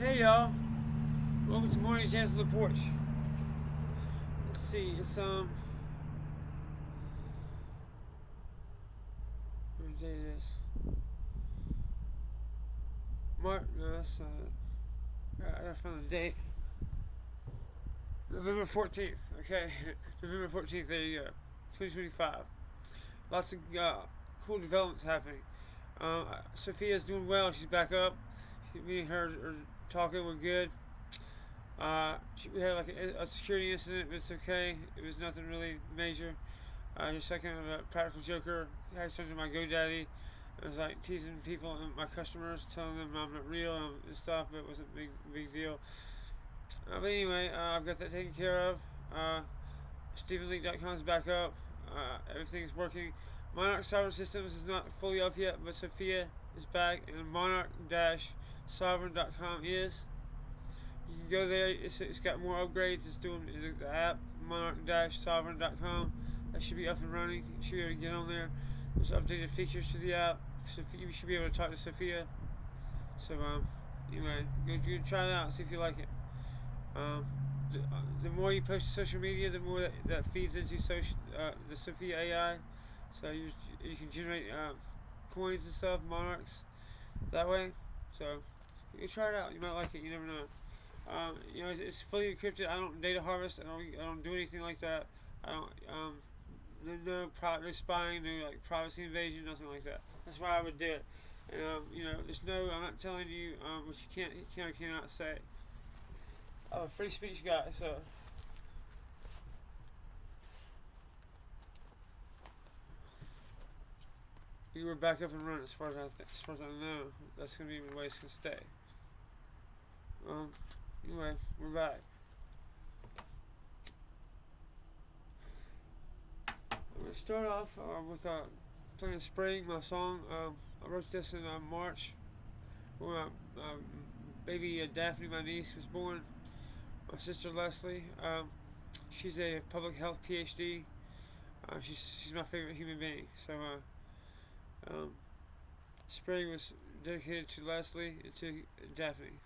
Hey y'all, welcome to Morning Jams on the Porch. Let's see, it's what day it is? March? No, that's I gotta find the date. November 14th. Okay, November 14th. There you go. 2025. Lots of cool developments happening. Sophia's doing well. She's back up. Me and her are talking. We're good. We had like a security incident, but it's okay. It was nothing really major. Just like kind of a practical joker. I had something to my GoDaddy. I was like teasing people and my customers, telling them I'm not real and stuff, but it wasn't a big deal. But anyway, I've got that taken care of. StephenLeake.com is back up. Everything's working. Monarch Sovereign Systems is not fully up yet, but Sophia is back, and Monarch-Sovereign.com is. You can go there. It's got more upgrades. It's doing the app Monarch-Sovereign.com. That should be up and running. You should be able to get on there. There's updated features to the app. You should be able to talk to Sophia. So anyway, go try it out. See if you like it. The more you post to social media, the more that feeds into the Sophia AI. So you can generate coins and stuff, monarchs, that way. So you try it out. You might like it. You never know. It's fully encrypted. I don't data harvest. I don't do anything like that. I don't no spying, no like privacy invasion, nothing like that. That's why I would do it. And there's no. I'm not telling you what you can or cannot say. I'm a free speech guy, so. We were back up and running as far as I know. That's gonna be the way it's gonna stay. Anyway, we're back. I'm gonna start off with playing "Spring," my song. I wrote this in March when my baby Daphne, my niece, was born. My sister Leslie, she's a public health PhD. She's my favorite human being. So Spring was dedicated to Leslie and to Daphne.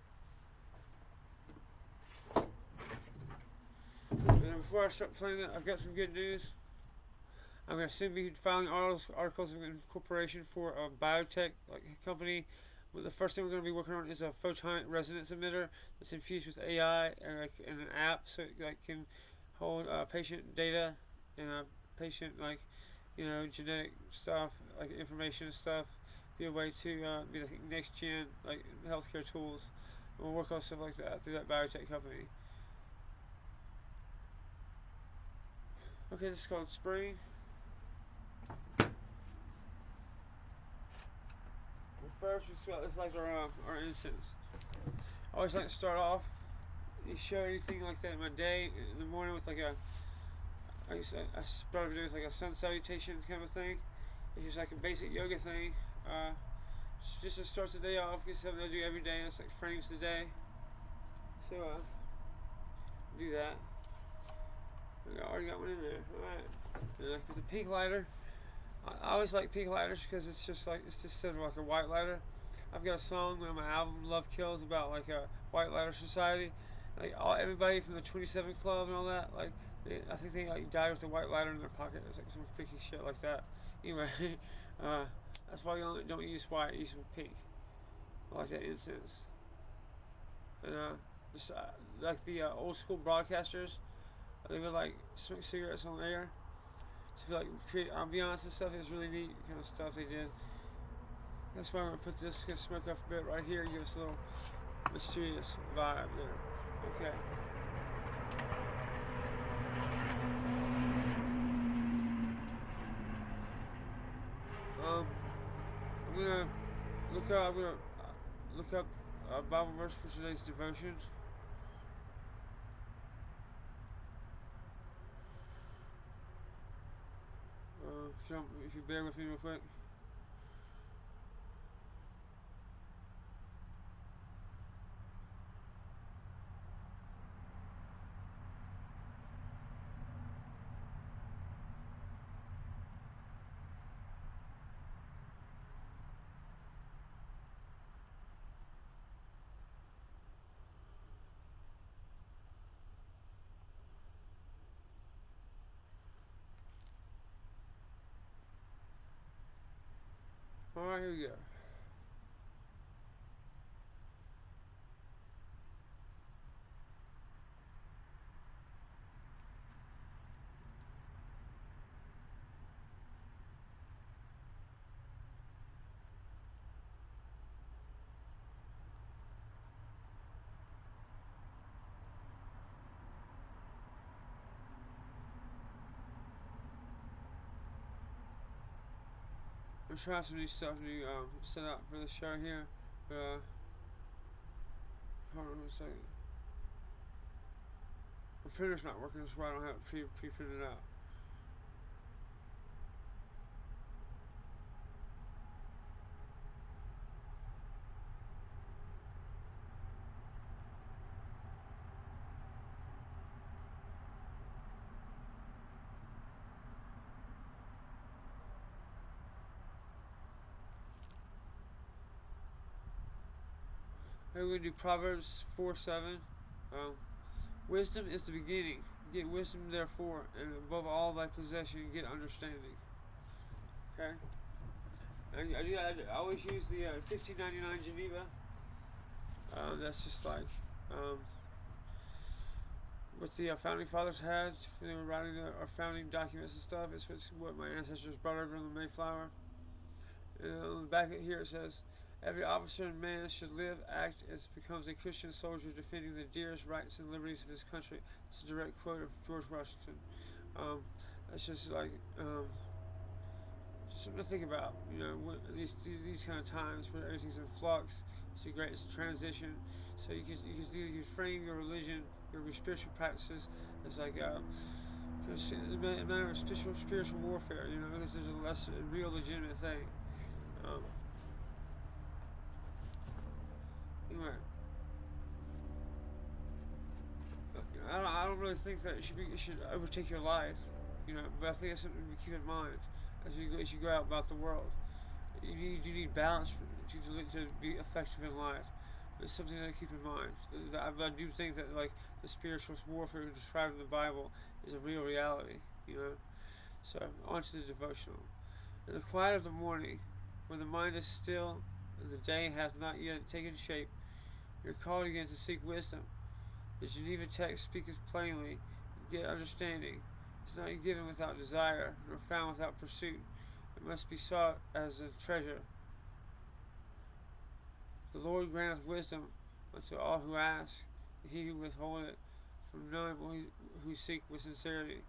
And before I start playing that, I've got some good news. I'm going to soon be filing articles of incorporation for a biotech company. Well, the first thing we're going to be working on is a photonic resonance emitter that's infused with AI and an app, so it can hold patient data and patient genetic stuff, like information and stuff. Be a way to be the next gen healthcare tools. And we'll work on stuff like that through that biotech company. Okay, this is called Spring. First, it's like our incense. I always like to start off. You show anything like that in my day in the morning with I started doing like a sun salutation kind of thing. It's just like a basic yoga thing. Just to start the day off, get something I do every day. That's like frames the day. So do that. I already got one in there. All right. And with the pink lighter. I always like pink lighters because it's just sort of like a white lighter. I've got a song on my album Love Kills about like a white lighter society. Everybody from the 27 Club and all that, I think they died with a white lighter in their pocket. It's like some freaky shit like that. Anyway, that's why you don't use white, use pink. I like that incense. And like the old school broadcasters, they would smoke cigarettes on air. To create ambiance and stuff. It was really neat kind of stuff they did. That's why I'm gonna put this, gonna smoke up a bit right here, give us a little mysterious vibe there. Okay. I'm gonna look up a Bible verse for today's devotion. If you bear with me real quick. Alright, here we go. I'm trying some new stuff to set up for the show here, but hold on a second. My printer's not working, that's why I don't have it pre-printed out. We're going to do Proverbs 4:7. Wisdom is the beginning. Get wisdom, therefore, and above all thy possession, get understanding. Okay? I always use the 1599 Geneva. That's just like what the founding fathers had when they were writing our founding documents and stuff. It's what my ancestors brought over in the Mayflower. And on the back of it here it says, every officer and man should live, act as becomes a Christian soldier, defending the dearest rights and liberties of his country. It's a direct quote of George Washington. That's just like something to think about. You know, these kind of times where everything's in flux. It's a great transition. So you can frame your religion, your spiritual practices as like a matter of spiritual warfare. You know, because there's a less real legitimate thing. Anyway, I don't really think that it should overtake your life, you know. But I think that's something to keep in mind as you go out about the world. You need balance to be effective in life. But it's something to keep in mind. I do think that like the spiritual warfare described in the Bible is a real reality, you know. So on to the devotional. In the quiet of the morning, when the mind is still and the day hath not yet taken shape, you're called again to seek wisdom. The Geneva text speaketh plainly, get understanding. It's not given without desire, nor found without pursuit. It must be sought as a treasure. The Lord granteth wisdom unto all who ask, and he who withholdeth from none who seek with sincerity.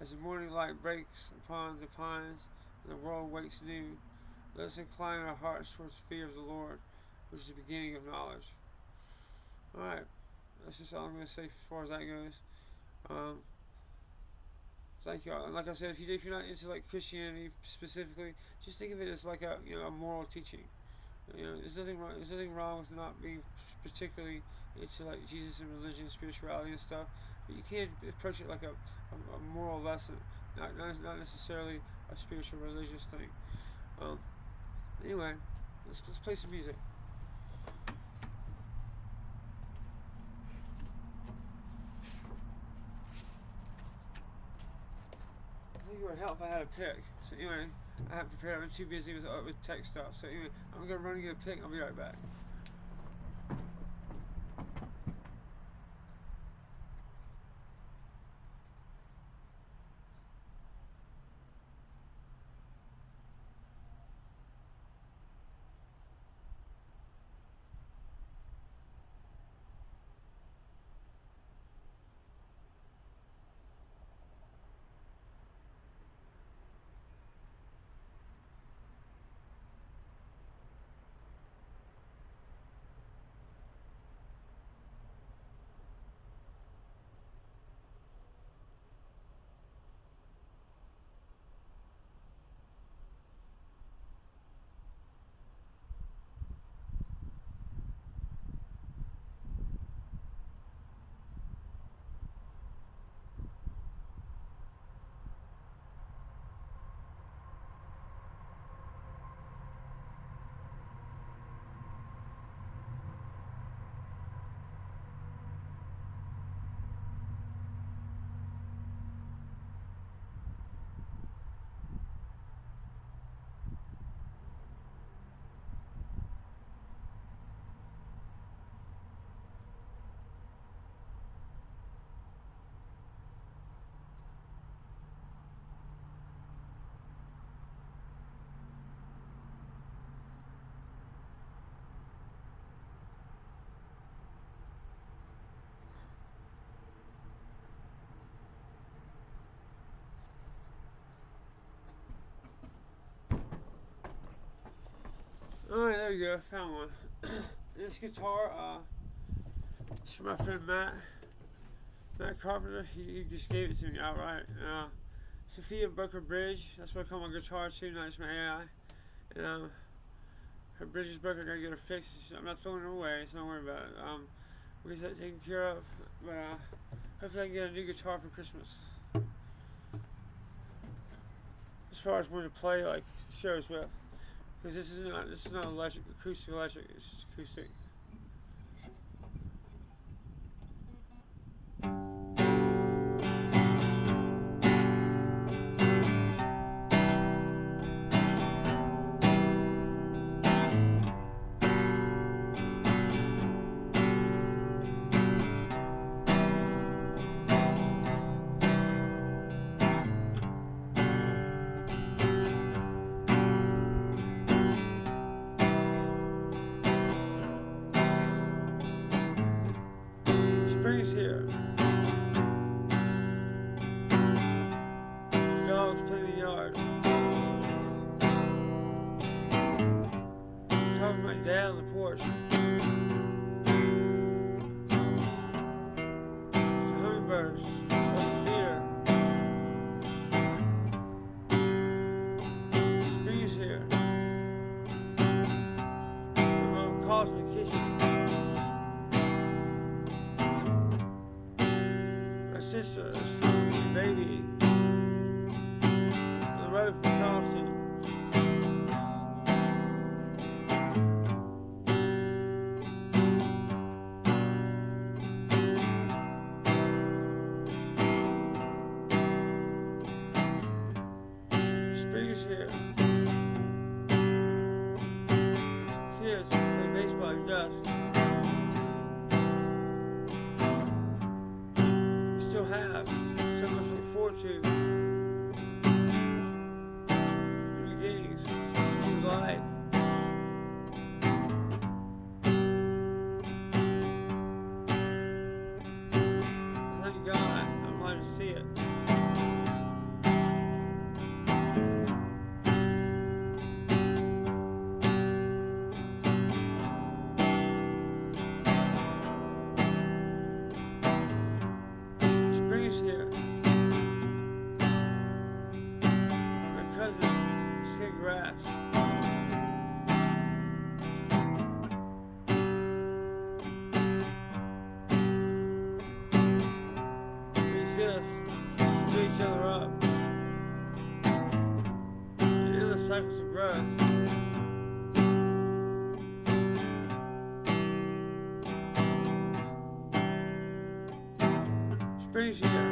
As the morning light breaks upon the pines, and the world wakes new, let us incline our hearts towards the fear of the Lord, which is the beginning of knowledge. Alright, that's just all I'm going to say as far as that goes. Thank you all. And like I said, if you're not into like Christianity specifically, just think of it as like a moral teaching. You know, there's nothing wrong with not being particularly into like Jesus and religion, and spirituality and stuff. But you can't approach it like a moral lesson, not necessarily a spiritual religious thing. Anyway, let's play some music. I think it would help if I had a pick. So anyway, I haven't prepared. I've been too busy with tech stuff. So anyway, I'm gonna run and get a pick. I'll be right back. Alright, there you go. Found one. This guitar, it's from my friend Matt Carpenter. He just gave it to me outright. Sophia broke her bridge. That's what I call my guitar too, not just my AI. And her bridge is broken. I gotta get her fixed. I'm not throwing her away, so don't worry about it. We'll get that taken care of. But hopefully I can get a new guitar for Christmas. As far as when to play like shows with, because this is not electric, acoustic. It's just acoustic. Spring's here. Dogs play in the yard. Talking to my dad on the porch. Some hummingbirds. Fear. Spring's here. My mom calls me in the kitchen. Sister is coming with a baby on the road from Charleston. Spring is here. Kids play baseball in dust. Still have so much to look forward to. New beginnings, new life. Thank God I'm glad to see it. Here. My cousin is cutting grass. We exist to build each other up. And endless cycles of growth. Spring's here.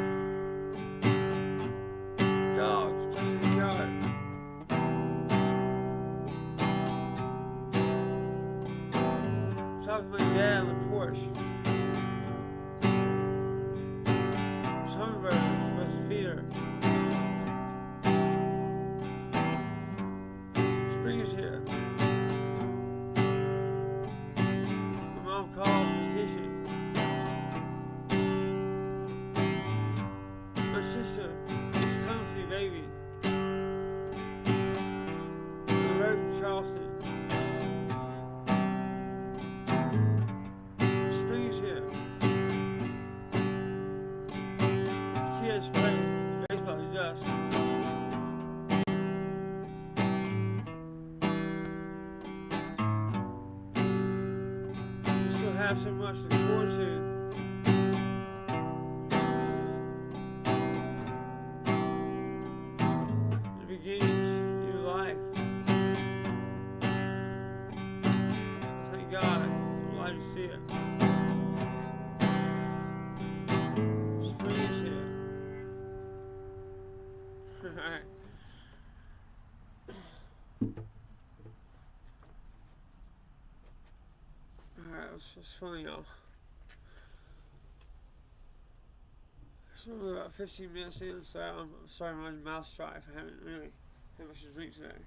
Dogs playing in the yard. Talking to my dad on the porch. Some hummingbirds are supposed to feed her. Spring is here. My mom calls from the kitchen. My sister is coming for you, baby. On the road from Charleston. Spring is here. Kids play baseball in dust. We still have so much to look forward to. Beginnings, new life. Thank God, I'm glad to see it. Spring is here. Alright. Alright, it's funny, y'all. It's only about 15 minutes in, so I'm sorry my mouth's dry if I haven't really had much to drink today.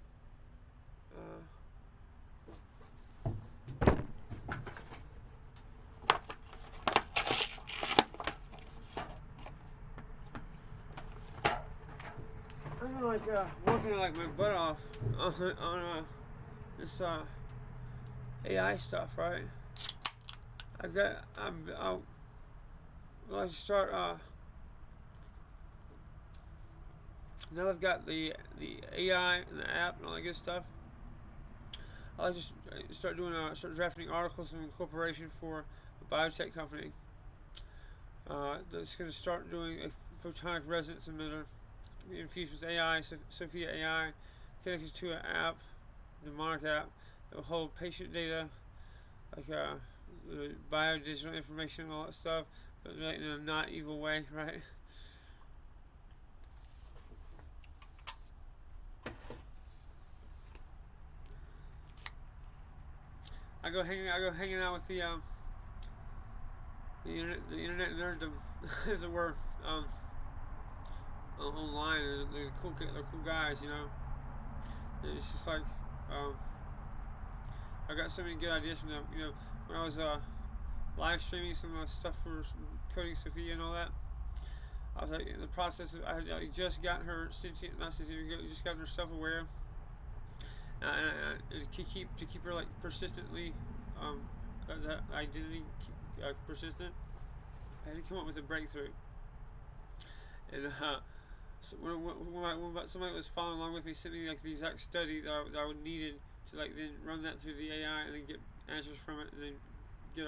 I've been working like my butt off on this AI stuff, right? I'll like to start. Now I've got the AI and the app and all that good stuff. I like to start drafting articles in incorporation for a biotech company. That's going to start doing a photonic resonance emitter infused with AI, Sophia AI, connected to an app, the Monarch app, that will hold patient data, like biodigital information and all that stuff, but like in a not evil way, right? I go hanging out with the internet nerddom, as it were, online. They're cool guys, you know. And it's just like I got so many good ideas from them. You know, when I was live streaming some stuff for coding Sophia and all that, I was like in the process of I had just gotten her just gotten her self-aware. To keep her like persistently, that identity persistent, I had to come up with a breakthrough. And so when somebody was following along with me, sent me like the exact study that I would needed to like then run that through the AI and then get answers from it, and then get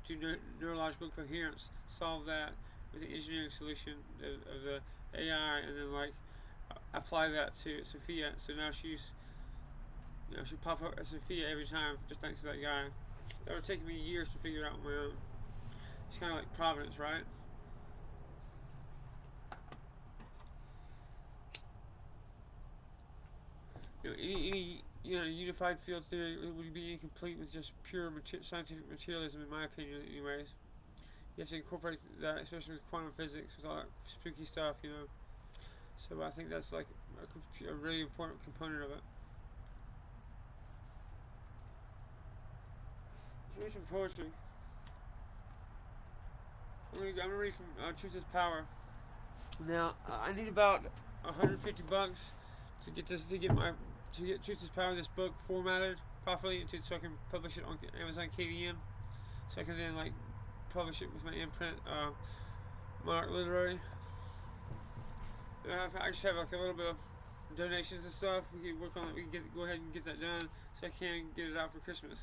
to neurological coherence, solve that with the engineering solution of the AI, and then like apply that to Sophia. So now she's, you know, she'll pop up as Sophia every time, just thanks to that guy. That would have taken me years to figure it out on my own. It's kind of like Providence, right? You know, any unified field theory would be incomplete with just pure scientific materialism, in my opinion, anyways. You have to incorporate that, especially with quantum physics, with all that spooky stuff, you know. So I think that's like a really important component of it. Let's read some poetry. I'm gonna read from Truth is Power. Now I need about $150 to get Truth is Power, this book, formatted properly so I can publish it on Amazon KDM. So I can then like publish it with my imprint, Monarch Literary. I just have like a little bit of donations and stuff. We can work on it. We can go ahead and get that done so I can get it out for Christmas.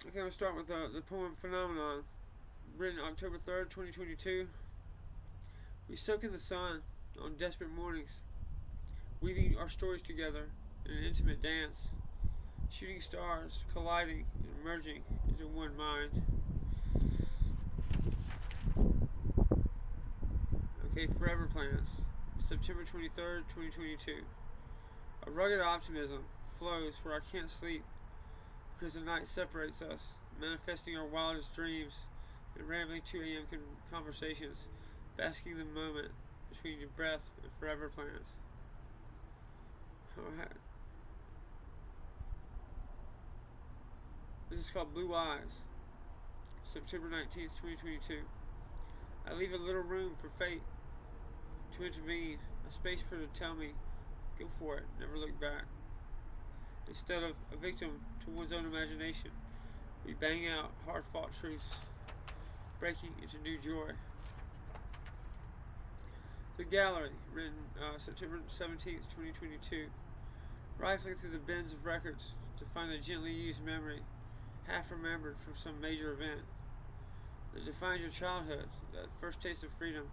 Okay, I'm going to start with the poem Phenomenon, written October 3rd, 2022. We soak in the sun on desperate mornings, weaving our stories together in an intimate dance, shooting stars, colliding and merging into one mind. Okay, Forever Plans, September 23rd, 2022. A rugged optimism flows where I can't sleep, because the night separates us, manifesting our wildest dreams in rambling 2 a.m. conversations, basking the moment between your breath and forever plans. Alright. This is called Blue Eyes, September 19th, 2022. I leave a little room for fate to intervene, a space for it to tell me, go for it, never look back. Instead of a victim to one's own imagination, we bang out hard-fought truths, breaking into new joy. The Gallery, written September 17th, 2022. Rifling through the bins of records to find a gently used memory, half remembered from some major event, that defines your childhood, that first taste of freedom,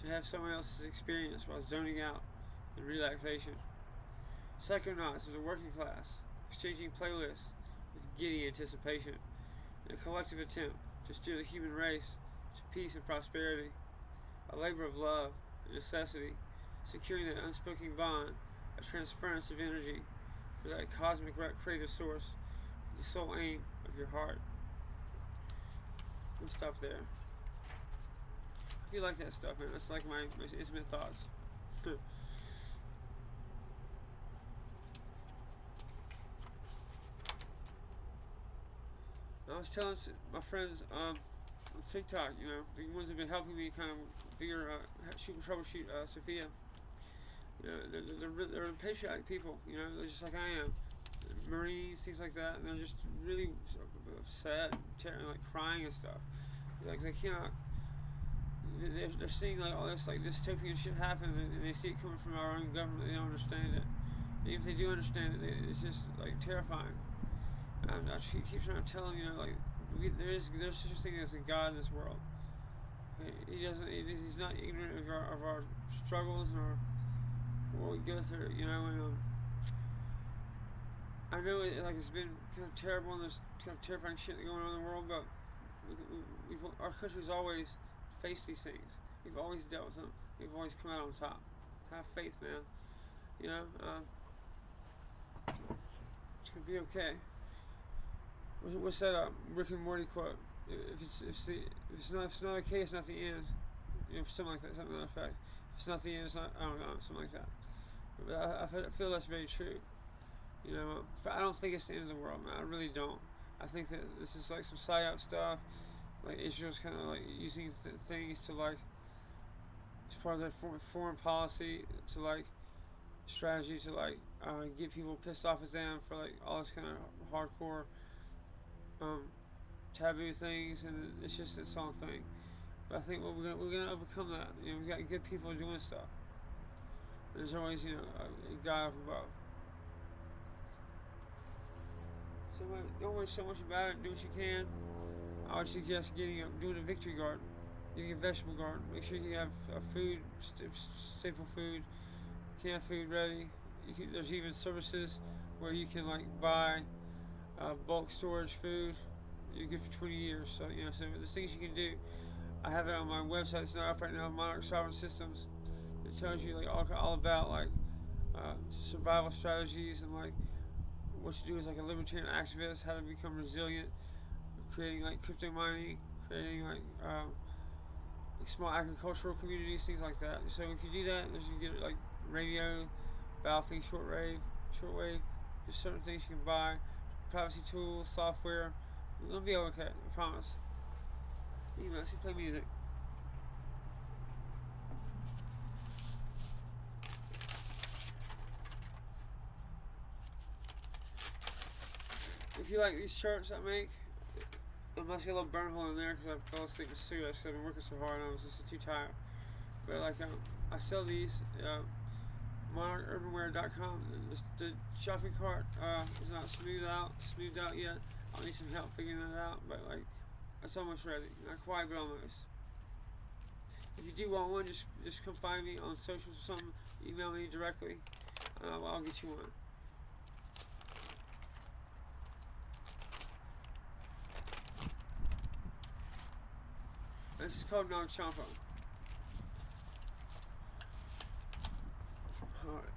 to have someone else's experience while zoning out in relaxation. Psychonauts of the working class, exchanging playlists with giddy anticipation, in a collective attempt to steer the human race to peace and prosperity, a labor of love and necessity, securing that unspoken bond, a transference of energy for that cosmic creative source with the sole aim of your heart. We'll stop there. If you like that stuff, man, that's like my intimate thoughts. I was telling my friends on TikTok, you know, the ones that have been helping me kind of troubleshoot Sophia. You know, they're patriotic people. You know, they're just like I am. Marines, things like that, and they're just really upset, like crying and stuff. Like they cannot. They're seeing like all this like dystopian shit happen, and they see it coming from our own government. They don't understand it. And if they do understand it, it's just like terrifying. And I keep trying to tell them, you know, like there's such a thing as a God in this world. He doesn't. He's not ignorant of our struggles or what we go through. You know, and I know it's been kind of terrible and there's kind of terrifying shit going on in the world, but our country's always faced these things. We've always dealt with them. We've always come out on top. Have faith, man. You know, it's gonna be okay. What's that Rick and Morty quote? If it's not okay, it's not the end. You know, something like that, something to that effect. If it's not the end, it's not. I don't know, something like that. But I feel that's very true. You know, I don't think it's the end of the world, man. I really don't. I think that this is like some psyop stuff. Like Israel's kind of like using things to like, as part of their foreign policy, to like strategy to like get people pissed off at them for like all this kind of hardcore taboo things, and it's just its own thing. But I think we're gonna overcome that. You know, we got good people doing stuff. There's always, you know, a God up above. So don't worry so much about it. Do what you can. I would suggest doing a victory garden, getting a vegetable garden. Make sure you have food, staple food, canned food ready. There's even services where you can like buy bulk storage food. You're good for 20 years. So you know, so there's things you can do. I have it on my website. It's not up right now. Monarch Sovereign Systems. It tells you like all about like survival strategies and like what you do as like a libertarian activist, how to become resilient, creating like crypto mining, creating like small agricultural communities, things like that. So if you do that, you get like radio, battlefield, shortwave. There's certain things you can buy, privacy tools, software. We're gonna be okay. I promise. You know, let's play music. If you like these shirts I make, I must get a little burn hole in there because I fell asleep with cigarettes because I've been working so hard and I was just too tired. But like I sell these, monarchurbanwear.com. The shopping cart is not smoothed out yet. I'll need some help figuring that out, but like it's almost ready. Not quite, but almost. If you do want one, just come find me on socials or something. Email me directly. I'll get you one. This is called Non Champo. Alright.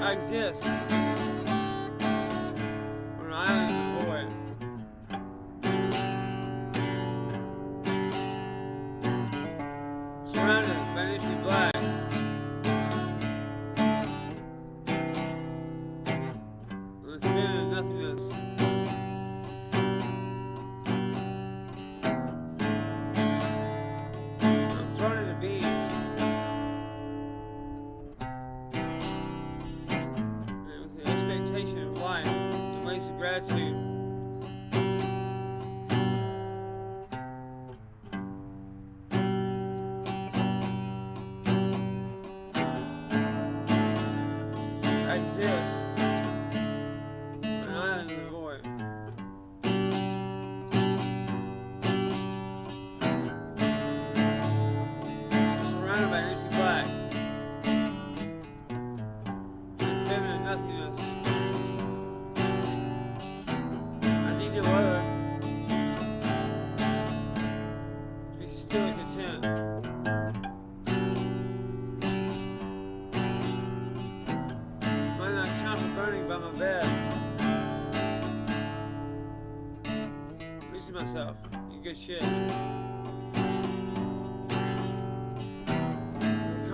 I exist on an island in the void. Surrounded by empty black. And it's been in nothingness. I'm thrown into being. Of life in ways of gratitude. surrounded by empty black. And feminine nothingness. I need no other. To be still and content. Might not count for burning by my bed. Losing myself. You good shit.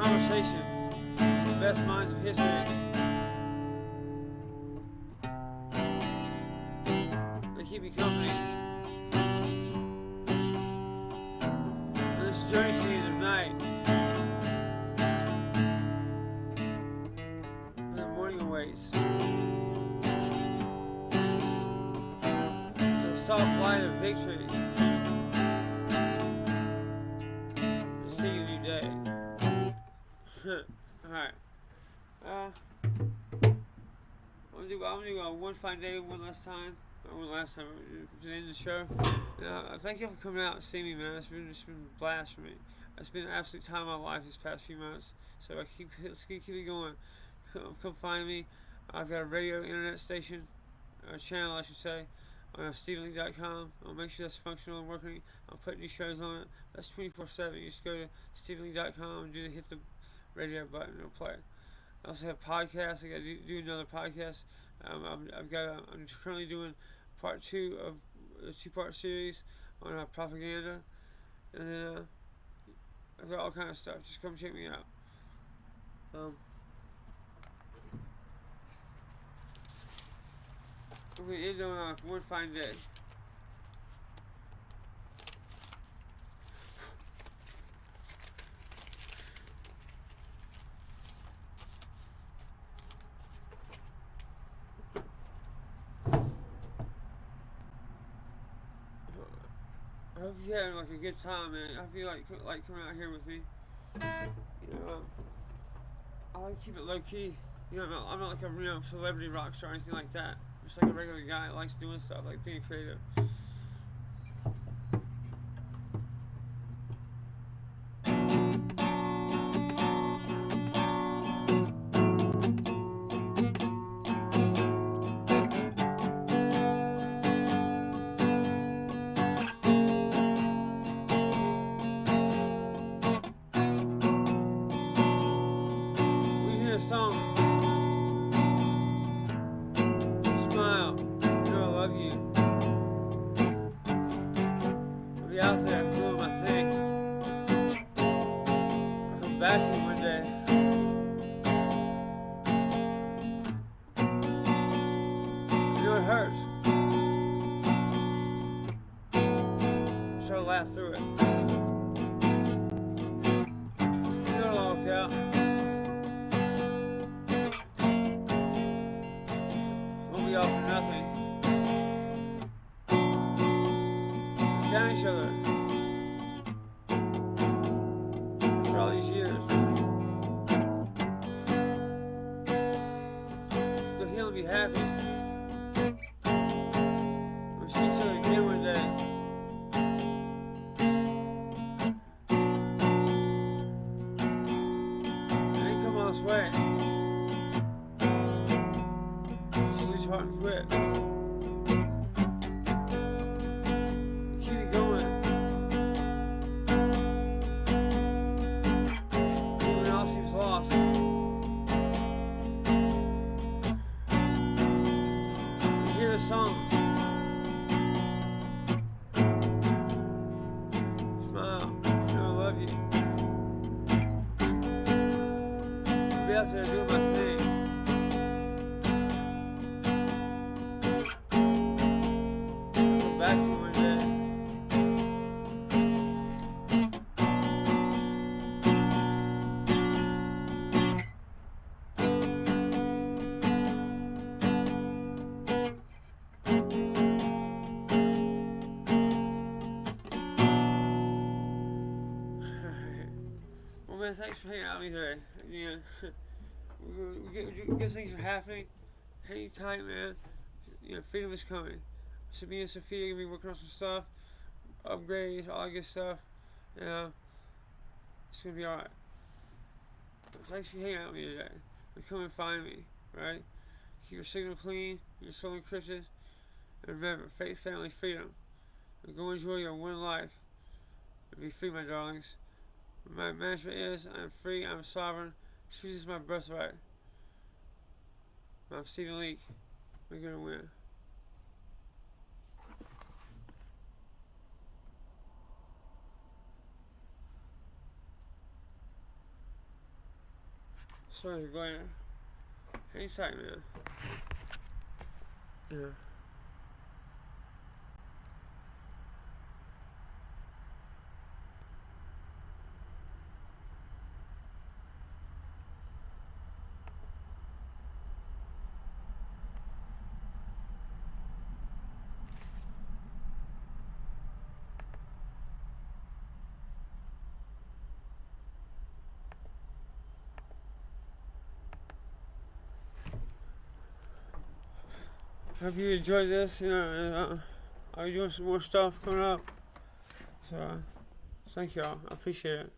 Conversation. The best minds of history. They keep me company. On this journey to the end of night. When the morning awaits. The soft light of victory. To see a new day. Alright. I'm gonna do one fine day one last time. One last time to end the show. Thank you for coming out and seeing me, man. It's been a blast for me. It's been an absolute time of my life these past few months. So let's keep it going. Come find me. I've got a radio internet station, channel I should say, on StephenLeake.com. I'll make sure that's functional and working. I'll put new shows on it. That's 24/7. You just go to StephenLeake.com and hit the radio button, it'll play. I also have podcasts. I got to do another podcast. I'm currently doing part 2 of a 2-part series on propaganda, and then I've got all kind of stuff. Just come check me out. We're gonna end on one fine day. I hope you had like a good time, man. I hope you like coming out here with me. You know, I like to keep it low key. You know, I'm not like a celebrity rock star or anything like that. I'm just like a regular guy that likes doing stuff, like being creative. Song. Smile, you know I love you. I'll be out there doing my thing. I'll come back to you one day. You know it hurts. Try to laugh through it. You know it'll all work out. All for nothing. We've done each other for all these years. Go heal and be happy. We'll see each other again one day. And then come on this way. Heart and quit. Keep it going. Even when all seems lost. You hear the song. Smile. You know I love you. I'll be out there doing my thing. Back to you one day. Well, man, thanks for hanging out with me today. Yeah, good things are happening. Hang tight, man. You know, freedom is coming. So me and Sophia are gonna be working on some stuff, upgrades, all that good stuff. You know, it's gonna be alright. Thanks for hanging out with me today. And come and find me, right? Keep your signal clean, your soul encrypted, and remember, faith, family, freedom. And go enjoy your one life. And be free, my darlings. My mantra is, I am free, I am sovereign. Truth is my birthright. I'm Stephen Leake. We're gonna win. Sorry, Glenn. Hang tight, man. Yeah. Hope you enjoyed this, and I'll be doing some more stuff coming up. So, thank y'all. I appreciate it.